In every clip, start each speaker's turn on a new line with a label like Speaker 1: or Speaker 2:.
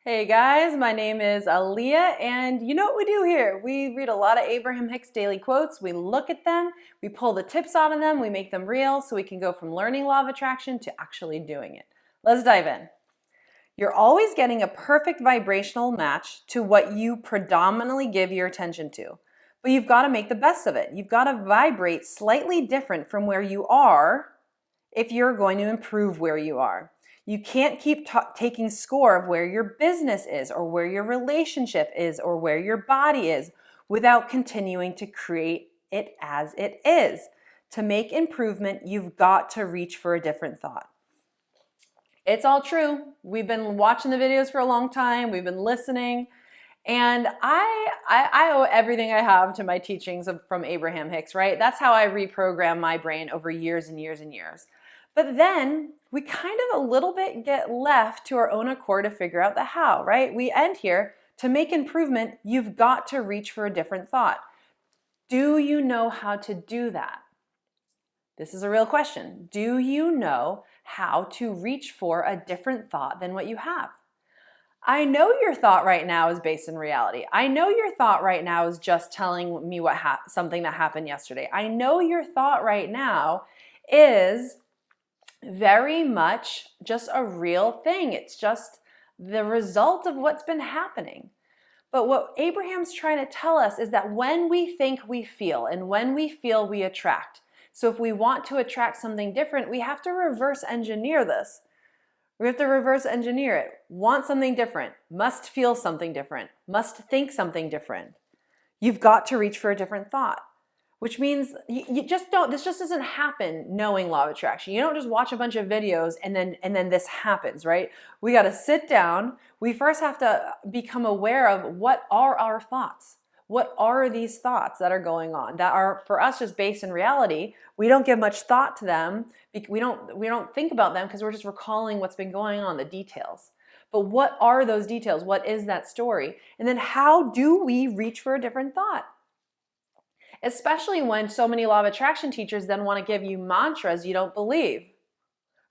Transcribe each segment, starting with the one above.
Speaker 1: Hey guys, my name is Alleah, and you know what we do here? We read a lot of Abraham Hicks daily quotes, we look at them, we pull the tips out of them, we make them real so we can go from learning law of attraction to actually doing it. Let's dive in. You're always getting a perfect vibrational match to what you predominantly give your attention to, but you've got to make the best of it. You've got to vibrate slightly different from where you are if you're going to improve where you are. You can't keep taking score of where your business is or where your relationship is or where your body is without continuing to create it as it is. To make improvement, you've got to reach for a different thought. It's all true. We've been watching the videos for a long time. We've been listening. And I owe everything I have to my teachings from Abraham Hicks, right? That's how I reprogram my brain over years and years and years. But then we kind of a little bit get left to our own accord to figure out the how, right? We end here. To make improvement, you've got to reach for a different thought. Do you know how to do that? This is a real question. Do you know how to reach for a different thought than what you have? I know your thought right now is based in reality. I know your thought right now is just telling me something that happened yesterday. I know your thought right now is very much just a real thing. It's just the result of what's been happening. But what Abraham's trying to tell us is that when we think, we feel, and when we feel, we attract. So if we want to attract something different, we have to reverse engineer this. We have to reverse engineer it. Want something different, must feel something different, must think something different. You've got to reach for a different thought, which means you just don't, this just doesn't happen knowing law of attraction. You don't just watch a bunch of videos and then this happens, right? We got to sit down. We first have to become aware of what are our thoughts. What are these thoughts that are going on that are for us just based in reality? We don't give much thought to them. We don't think about them because we're just recalling what's been going on, the details. But what are those details? What is that story? And then how do we reach for a different thought? Especially when so many law of attraction teachers then want to give you mantras you don't believe,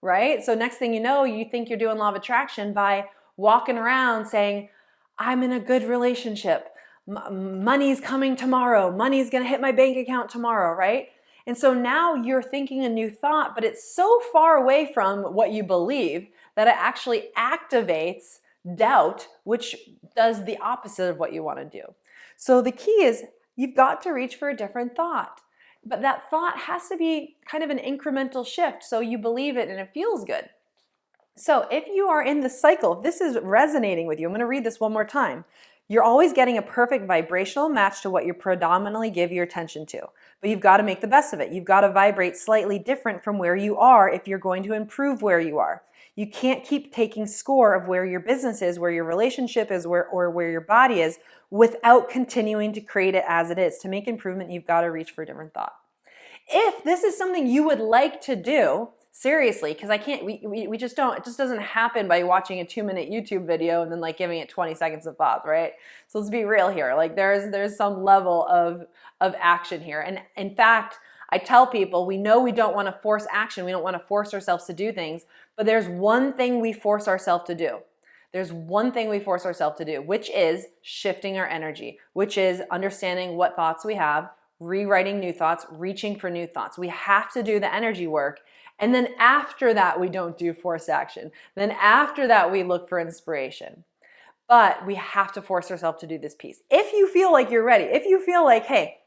Speaker 1: right? So next thing you know, you think you're doing law of attraction by walking around saying, I'm in a good relationship. Money's coming tomorrow. Money's going to hit my bank account tomorrow, right? And so now you're thinking a new thought, but it's so far away from what you believe that it actually activates doubt, which does the opposite of what you want to do. So the key is you've got to reach for a different thought. But that thought has to be kind of an incremental shift so you believe it and it feels good. So if you are in the cycle, if this is resonating with you, I'm going to read this one more time. You're always getting a perfect vibrational match to what you predominantly give your attention to. But you've got to make the best of it. You've got to vibrate slightly different from where you are if you're going to improve where you are. You can't keep taking score of where your business is, where your relationship is, or where your body is without continuing to create it as it is. To make improvement, you've got to reach for a different thought. If this is something you would like to do, seriously, because we just don't, it just doesn't happen by watching a 2-minute YouTube video and then like giving it 20 seconds of thought, right? So let's be real here. Like there's some level of action here. And in fact, I tell people, we know we don't want to force action. We don't want to force ourselves to do things, but there's one thing we force ourselves to do. There's one thing we force ourselves to do, which is shifting our energy, which is understanding what thoughts we have, rewriting new thoughts, reaching for new thoughts. We have to do the energy work. And then after that, we don't do forced action. Then after that, we look for inspiration. But we have to force ourselves to do this piece. If you feel like you're ready, if you feel like, hey,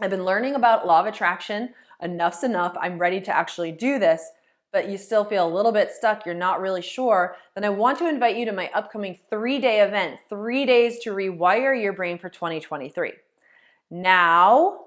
Speaker 1: I've been learning about law of attraction, enough's enough, I'm ready to actually do this, but you still feel a little bit stuck, you're not really sure, then I want to invite you to my upcoming 3-day event, 3 days to rewire your brain for 2023. Now,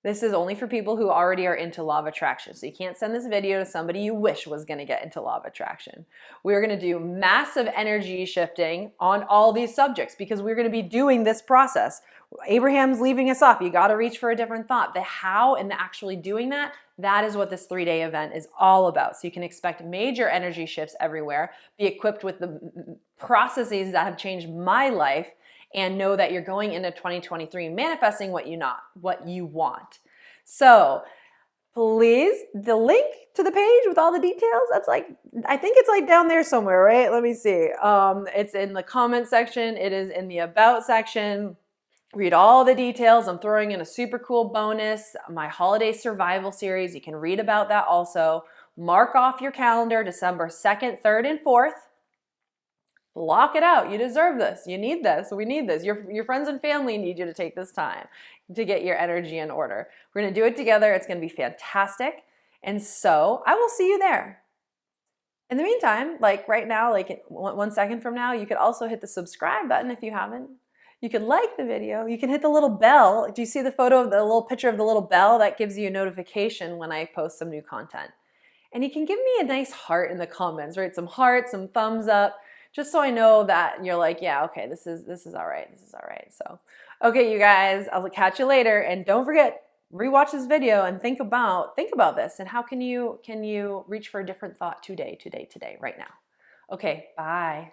Speaker 1: this is only for people who already are into law of attraction. So you can't send this video to somebody you wish was going to get into law of attraction. We're going to do massive energy shifting on all these subjects because we're going to be doing this process. Abraham's leaving us off. You got to reach for a different thought. The how and the actually doing that, that is what this 3-day event is all about. So you can expect major energy shifts everywhere, be equipped with the processes that have changed my life, and know that you're going into 2023 manifesting what you want. So please, the link to the page with all the details, that's like, I think it's like down there somewhere, right? Let me see. It's in the comment section. It is in the about section. Read all the details. I'm throwing in a super cool bonus, my holiday survival series. You can read about that also. Mark off your calendar, December 2nd, 3rd, and 4th. Block it out. You deserve this. You need this. We need this. Your friends and family need you to take this time to get your energy in order. We're going to do it together. It's going to be fantastic. And so I will see you there. In the meantime, like right now, like 1 second from now, you could also hit the subscribe button if you haven't. You can like the video. You can hit the little bell. Do you see the photo of the little picture of the little bell? That gives you a notification when I post some new content. And you can give me a nice heart in the comments, right? Some hearts, some thumbs up, just so I know that you're like, yeah, okay, this is all right. This is all right. So, okay, you guys, I'll catch you later. And don't forget, rewatch this video and think about this and how can you reach for a different thought today, right now. Okay, bye.